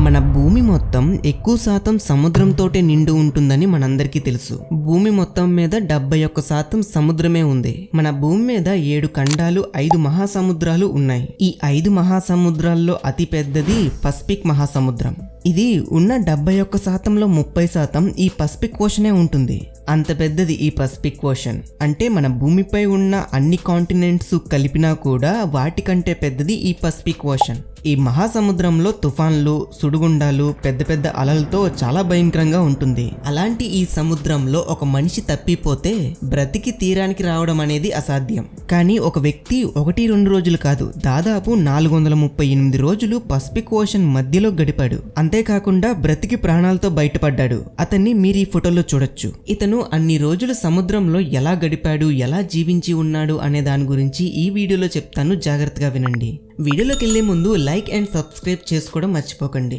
మన భూమి మొత్తం ఎక్కువ శాతం సముద్రంతోటే నిండి ఉంటుందని మనందరికీ తెలుసు. భూమి మొత్తం మీద 71% సముద్రమే ఉంది. మన భూమి మీద 7 ఖండాలు 5 మహాసముద్రాలు ఉన్నాయి. ఈ 5 మహాసముద్రాల్లో అతి పెద్దది పసిఫిక్ మహాసముద్రం. ఇది ఉన్న 71%లో 30% ఈ పసిఫిక్ ఓషనే ఉంటుంది. అంత పెద్దది ఈ పసిఫిక్ ఓషన్. అంటే మన భూమిపై ఉన్న అన్ని కాంటినెంట్స్ కలిపినా కూడా వాటికంటే పెద్దది ఈ పసిఫిక్ ఓషన్. ఈ మహాసముద్రంలో తుఫాన్లు, సుడిగుండాలు, పెద్ద పెద్ద అలలతో చాలా భయంకరంగా ఉంటుంది. అలాంటి ఈ సముద్రంలో ఒక మనిషి తప్పిపోతే బ్రతికి తీరానికి రావడం అనేది అసాధ్యం. కానీ ఒక వ్యక్తి 1-2 రోజులు కాదు, దాదాపు 438 రోజులు పసిఫిక్ ఓషన్ మధ్యలో గడిపాడు. అంతేకాకుండా బ్రతికి ప్రాణాలతో బయటపడ్డాడు. అతన్ని మీరు ఈ ఫోటోలో చూడొచ్చు. ఇతను అన్ని రోజులు సముద్రంలో ఎలా గడిపాడు, ఎలా జీవించి ఉన్నాడు అనే దాని గురించి ఈ వీడియోలో చెప్తాను, జాగ్రత్తగా వినండి. వీడియోలోకి వెళ్లే ముందు లైక్ అండ్ సబ్స్క్రైబ్ చేసుకోవడం మర్చిపోకండి.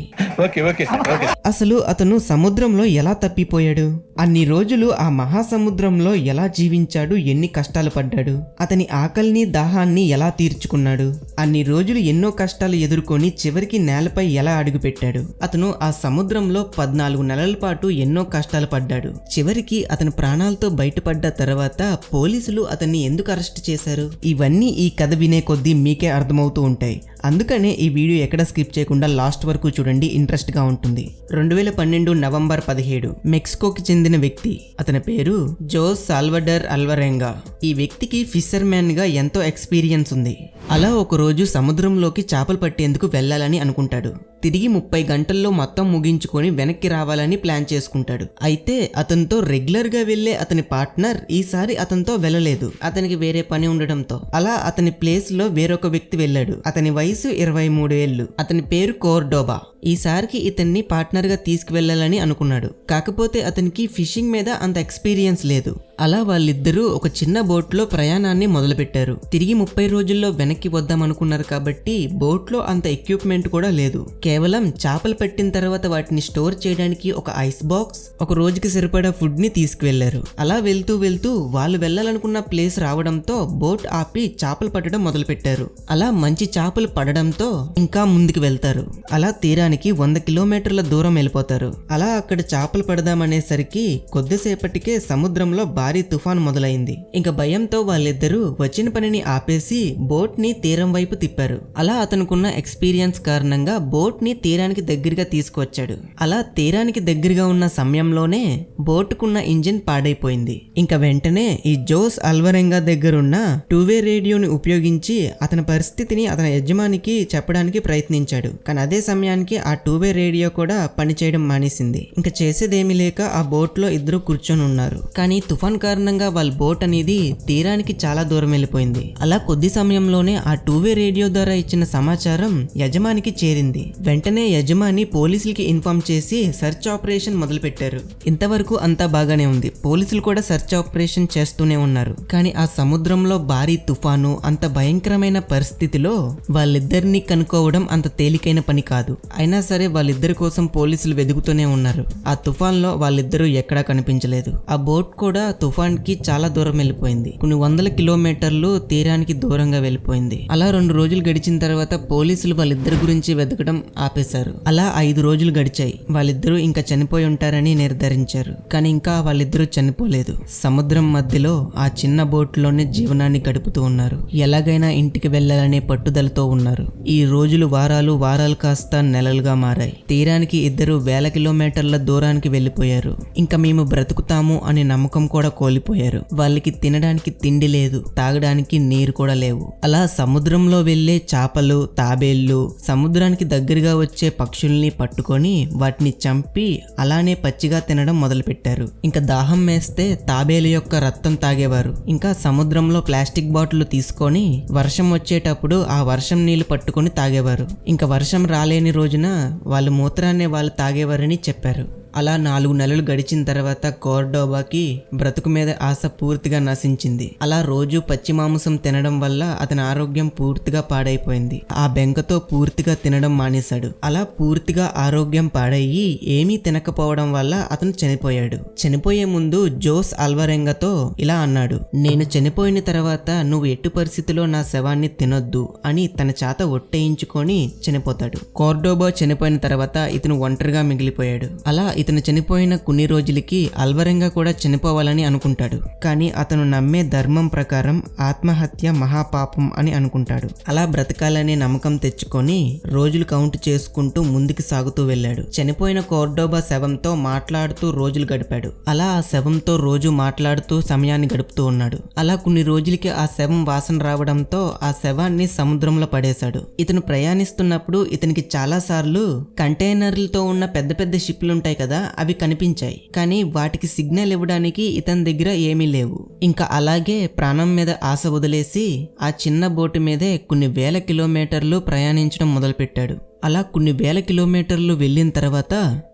అసలు అతను సముద్రంలో ఎలా తప్పిపోయాడు, అన్ని రోజులు ఆ మహాసముద్రంలో ఎలా జీవించాడు, ఎన్ని కష్టాలు పడ్డాడు, అతని ఆకలిని దాహాన్ని ఎలా తీర్చుకున్నాడు, అన్ని రోజులు ఎన్నో కష్టాలు ఎదుర్కొని చివరికి నేలపై ఎలా అడుగుపెట్టాడు. అతను ఆ సముద్రంలో 14 నెలల పాటు ఎన్నో కష్టాలు పడ్డాడు. చివరికి అతని ప్రాణాలతో బయటపడ్డ తర్వాత పోలీసులు అతన్ని ఎందుకు అరెస్ట్ చేశారు, ఇవన్నీ ఈ కథ వినే కొద్దీ మీకే అర్థమవుతూ ఉంటాయి. అందుకనే ఈ వీడియో ఎక్కడ స్కిప్ చేయకుండా లాస్ట్ వరకు చూడండి, ఇంట్రెస్ట్ గా ఉంటుంది. 2012 నవంబర్ 17 మెక్సికోకి చెందిన వ్యక్తి. అతని పేరు జోస్ సాల్వడార్ అల్వరెంగా. ఈ వ్యక్తికి ఫిషర్ మ్యాన్ గా ఎంతో ఎక్స్పీరియన్స్ ఉంది. అలా ఒక రోజు సముద్రంలోకి చేపలు పట్టేందుకు వెళ్ళాలని అనుకుంటాడు. తిరిగి 30 గంటల్లో మొత్తం ముగించుకొని వెనక్కి రావాలని ప్లాన్ చేసుకుంటాడు. అయితే అతనితో రెగ్యులర్ గా వెళ్లే అతని పార్ట్నర్ ఈసారి అతనితో వెళ్ళలేదు. అతనికి వేరే పని ఉండడంతో అలా అతని ప్లేస్ లో వేరొక వ్యక్తి వెళ్ళాడు. అతని వయసు 23 ఏళ్లు. అతని పేరు కోర్డోబా. ఈసారికి ఇతన్ని పార్ట్నర్ గా తీసుకువెళ్లాలని అనుకున్నాడు. కాకపోతే అతనికి ఫిషింగ్ మీద అంత ఎక్స్పీరియన్స్ లేదు. అలా వాళ్ళిద్దరూ ఒక చిన్న బోట్ లో ప్రయాణాన్ని మొదలుపెట్టారు. తిరిగి 30 రోజుల్లో వెనక్కి వద్దాం అనుకున్నారు కాబట్టి బోట్ లో అంత ఎక్విప్మెంట్ కూడా లేదు. కేవలం చేపలు పట్టిన తర్వాత వాటిని స్టోర్ చేయడానికి ఒక ఐస్ బాక్స్, ఒక రోజుకి సరిపడా ఫుడ్ ని తీసుకువెళ్లారు. అలా వెళ్తూ వెళ్తూ వాళ్ళు వెళ్లాలనుకున్న ప్లేస్ రావడంతో బోట్ ఆపి చేపలు పట్టడం మొదలు పెట్టారు. అలా మంచి చేపలు పడడంతో ఇంకా ముందుకు వెళ్తారు. అలా తీరానికి 100 కిలోమీటర్ల దూరం వెళ్ళిపోతారు. అలా అక్కడ చేపలు పడదామనేసరికి కొద్దిసేపటికే సముద్రంలో భారీ తుఫాన్ మొదలైంది. ఇంకా భయంతో వాళ్ళిద్దరూ వచ్చిన పనిని ఆపేసి బోట్ ని తీరం వైపు తిప్పారు. అలా అతనుకున్న ఎక్స్పీరియన్స్ కారణంగా బోట్ ని తీరానికి దగ్గరగా తీసుకువచ్చాడు. అలా తీరానికి దగ్గరగా ఉన్న సమయంలోనే బోటుకున్న ఇంజిన్ పాడైపోయింది. ఇంకా వెంటనే ఈ జోస్ అల్వరెంగా దగ్గరున్న 2-వే రేడియోని ఉపయోగించి అతని పరిస్థితిని అతని యజమానికి చెప్పడానికి ప్రయత్నించాడు. కానీ అదే సమయానికి ఆ 2-వే రేడియో కూడా పనిచేయడం మానేసింది. ఇంకా చేసేదేమీ లేక ఆ బోట్ లో ఇద్దరు కూర్చొని ఉన్నారు. కానీ తుఫాన్ కారణంగా వాళ్ళ బోట్ అనేది తీరానికి చాలా దూరం వెళ్ళిపోయింది. అలా కొద్ది సమయంలోనే ఆ 2-వే రేడియో ద్వారా ఇచ్చిన సమాచారం యజమానికి చేరింది. వెంటనే యజమాని పోలీసులకి ఇన్ఫార్మ్ చేసి సెర్చ్ ఆపరేషన్ మొదలు పెట్టారు. ఇంతవరకు అంతా బాగానే ఉంది. పోలీసులు కూడా సెర్చ్ ఆపరేషన్ చేస్తూనే ఉన్నారు. కానీ ఆ సముద్రంలో భారీ తుఫాను, అంత భయంకరమైన పరిస్థితిలో వాళ్ళిద్దరిని కనుక్కోవడం అంత తేలికైన పని కాదు. అయినా సరే వాళ్ళిద్దరి కోసం పోలీసులు వెతుకుతూనే ఉన్నారు. ఆ తుఫాన్ లో వాళ్ళిద్దరూ ఎక్కడా కనిపించలేదు. ఆ బోట్ కూడా తుఫాన్ కి చాలా దూరం వెళ్ళిపోయింది. కొన్ని 100 కిలోమీటర్లు తీరానికి దూరంగా వెళ్ళిపోయింది. అలా 2 రోజులు గడిచిన తర్వాత పోలీసులు వాళ్ళిద్దరి గురించి వెతకడం ఆపేశారు. అలా 5 రోజులు గడిచాయి. వాళ్ళిద్దరూ ఇంకా చనిపోయి ఉంటారని నిర్ధారించారు. కానీ ఇంకా వాళ్ళిద్దరూ చనిపోలేదు. సముద్రం మధ్యలో ఆ చిన్న బోట్ లోనే జీవనాన్ని గడుపుతూ ఉన్నారు. ఎలాగైనా ఇంటికి వెళ్లాలనే పట్టుదలతో ఉన్నారు. ఈ రోజులు వారాలు, వారాలు కాస్త నెలలుగా మారాయి. తీరానికి ఇద్దరు 1000 కిలోమీటర్ల దూరానికి వెళ్లిపోయారు. ఇంకా మేము బ్రతుకుతాము అనే నమ్మకం కూడా కోల్పోయారు. వాళ్ళకి తినడానికి తిండి లేదు, తాగడానికి నీరు కూడా లేవు. అలా సముద్రంలో వెళ్లే చేపలు, తాబేళ్లు, సముద్రానికి దగ్గరగా వచ్చే పక్షుల్ని పట్టుకొని వాటిని చంపి అలానే పచ్చిగా తినడం మొదలు పెట్టారు. ఇంకా దాహం వేస్తే తాబేలు యొక్క రక్తం తాగేవారు. ఇంకా సముద్రంలో ప్లాస్టిక్ బాటిల్ తీసుకొని వర్షం వచ్చేటప్పుడు ఆ వర్షం నీళ్లు పట్టుకొని తాగేవారు. ఇంకా వర్షం రాలేని రోజున వాళ్ళ మూత్రాన్ని వాళ్ళు తాగేవారని చెప్పారు. అలా 4 నెలలు గడిచిన తర్వాత కోర్డోబాకి బ్రతుకు మీద ఆశ పూర్తిగా నశించింది. అలా రోజు పచ్చి మాంసం తినడం వల్ల అతని ఆరోగ్యం పూర్తిగా పాడైపోయింది. ఆ బెంకతో పూర్తిగా తినడం మానేశాడు. అలా పూర్తిగా ఆరోగ్యం పాడయ్యి ఏమీ తినకపోవడం వల్ల అతను చనిపోయాడు. చనిపోయే ముందు జోస్ అల్వరెంగాతో ఇలా అన్నాడు, నేను చనిపోయిన తర్వాత నువ్వు ఎట్టి పరిస్థితిలో నా శవాన్ని తినొద్దు అని తన చేత ఒట్టేయించుకొని చనిపోతాడు. కోర్డోబా చనిపోయిన తర్వాత ఇతను ఒంటరిగా మిగిలిపోయాడు. అలా ఇతను చనిపోయిన కొన్ని రోజులకి అల్వరెంగా కూడా చనిపోవాలని అనుకుంటాడు. కానీ అతను నమ్మే ధర్మం ప్రకారం ఆత్మహత్య మహాపాపం అని అనుకుంటాడు. అలా బ్రతకాలనే నమ్మకం తెచ్చుకొని రోజులు కౌంట్ చేసుకుంటూ ముందుకు సాగుతూ వెళ్ళాడు. చనిపోయిన కోర్డోబా శవంతో మాట్లాడుతూ రోజులు గడిపాడు. అలా ఆ శవంతో రోజు మాట్లాడుతూ సమయాన్ని గడుపుతూ ఉన్నాడు. అలా కొన్ని రోజులకి ఆ శవం వాసన రావడంతో ఆ శవాన్ని సముద్రంలో పడేశాడు. ఇతను ప్రయాణిస్తున్నప్పుడు ఇతనికి చాలా సార్లు కంటైనర్లతో ఉన్న పెద్ద పెద్ద షిప్లు ఉంటాయి కదా, అవి కనిపించాయి. కానీ వాటికి సిగ్నల్ ఇవ్వడానికి ఇతని దగ్గర ఏమీ లేవు. ఇంకా అలాగే ప్రాణం మీద ఆశ వదిలేసి ఆ చిన్న బోటు మీదే కొన్ని వేల కిలోమీటర్లు ప్రయాణించడం మొదలుపెట్టాడు. అలా కొన్ని వేల కిలోమీటర్లు వెళ్ళిన తర్వాత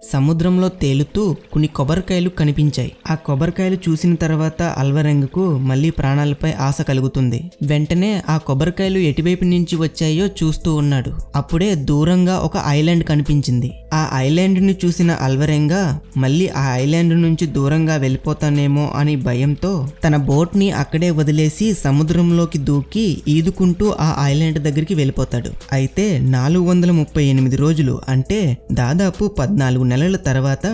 సముద్రంలో తేలుతూ కొన్ని కొబ్బరికాయలు కనిపించాయి. ఆ కొబ్బరికాయలు చూసిన తర్వాత అల్వరెంగకు మళ్ళీ ప్రాణాలపై ఆశ కలుగుతుంది. వెంటనే ఆ కొబ్బరికాయలు ఎటువైపు నుంచి వచ్చాయో చూస్తూ ఉన్నాడు. అప్పుడే దూరంగా ఒక ఐలాండ్ కనిపించింది. ఆ ఐలాండ్ ని చూసిన అల్వరెంగా మళ్ళీ ఆ ఐలాండ్ నుంచి దూరంగా వెళ్ళిపోతానేమో అని భయంతో తన బోట్ ని అక్కడే వదిలేసి సముద్రంలోకి దూకి ఈదుకుంటూ ఆ ఐలాండ్ దగ్గరికి వెళ్ళిపోతాడు. అయితే 438 రోజులు అంటే దాదాపు 14 నెలల తర్వాత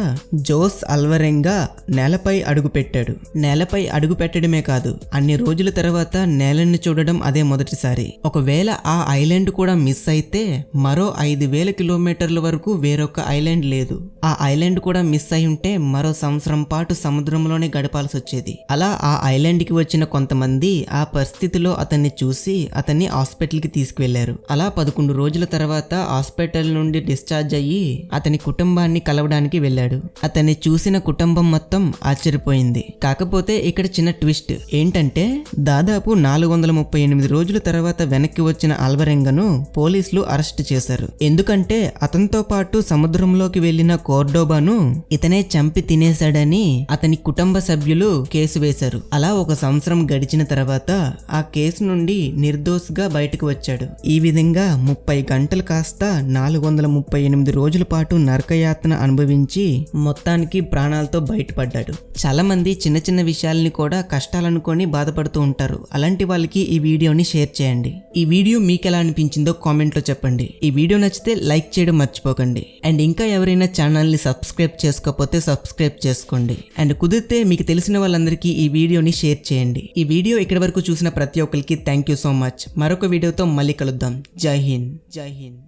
జోస్ అల్వరెంగా నేలపై అడుగు పెట్టాడు. నేలపై అడుగు పెట్టడమే కాదు, అన్ని రోజుల తర్వాత నేలని చూడడం అదే మొదటిసారి. ఒకవేళ ఆ ఐలాండ్ కూడా మిస్ అయితే మరో 5000 కిలోమీటర్ల వరకు వేరొక ఐలాండ్ లేదు. ఆ ఐలాండ్ కూడా మిస్ అయి ఉంటే మరో సంవత్సరం పాటు సముద్రంలోనే గడపాల్సి వచ్చేది. అలా ఆ ఐలాండ్ కి వచ్చిన కొంతమంది ఆ పరిస్థితిలో అతన్ని చూసి అతన్ని హాస్పిటల్ కి తీసుకువెళ్లారు. అలా 11 రోజుల తర్వాత హాస్పిటల్ నుండి డిశ్చార్జ్ అయ్యి అతని కుటుంబాన్ని కలవడానికి వెళ్ళాడు. అతన్ని చూసిన కుటుంబం మొత్తం ఆశ్చర్యపోయింది. కాకపోతే ఇక్కడ చిన్న ట్విస్ట్ ఏంటంటే దాదాపు 438 రోజుల తర్వాత వెనక్కి వచ్చిన అల్వరెంగాను పోలీసులు అరెస్ట్ చేశారు. ఎందుకంటే అతనితో పాటు సముద్రంలోకి వెళ్లిన కోర్డోబాను ఇతనే చంపి తినేశాడని అతని కుటుంబ సభ్యులు కేసు వేశారు. అలా ఒక సంవత్సరం గడిచిన తర్వాత ఆ కేసు నుండి నిర్దోషిగా బయటకు వచ్చాడు. ఈ విధంగా 30 గంటలు కాస్త 438 రోజుల పాటు నరకయాతన అనుభవించి మొత్తానికి ప్రాణాలతో బయటపడ్డాడు. చాలా మంది చిన్న చిన్న విషయాలని కూడా కష్టాలనుకొని బాధపడుతూ ఉంటారు. అలాంటి వాళ్ళకి ఈ వీడియోని షేర్ చేయండి. ఈ వీడియో మీకు ఎలా అనిపించిందో కామెంట్ లో చెప్పండి. ఈ వీడియో నచ్చితే లైక్ చేయడం మర్చిపోకండి. అండ్ ఇంకా ఎవరైనా ఛానల్ ని సబ్స్క్రైబ్ చేసుకోకపోతే సబ్స్క్రైబ్ చేసుకోండి. అండ్ కుదిరితే మీకు తెలిసిన వాళ్ళందరికీ ఈ వీడియోని షేర్ చేయండి. ఈ వీడియో ఇక్కడి వరకు చూసిన ప్రతి ఒక్కరికి థ్యాంక్ యూ సో మచ్. మరొక వీడియోతో మళ్ళీ కలుద్దాం. జై హింద్. జై హింద్.